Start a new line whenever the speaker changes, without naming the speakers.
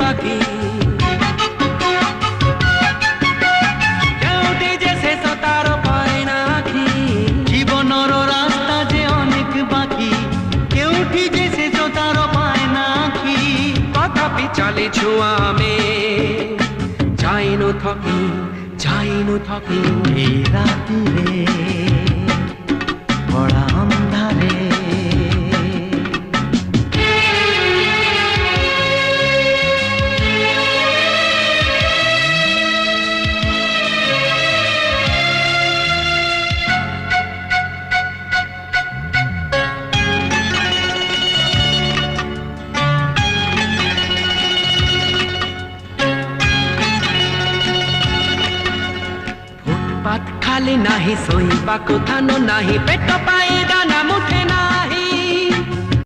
বাকি কেউটি যে শেষ তার পায় না আখি জীবনর রাস্তা যে অনেক বাকি কেউটি যে শেষ তার পায় না আখি তথাপি চালিছু আমি যাইনু থকি এই রাতিরে বড় অন্ধারে ফুটপাত খালি নাহি শোইবা কোথানো নাহি পেট পাই দানা মুঠে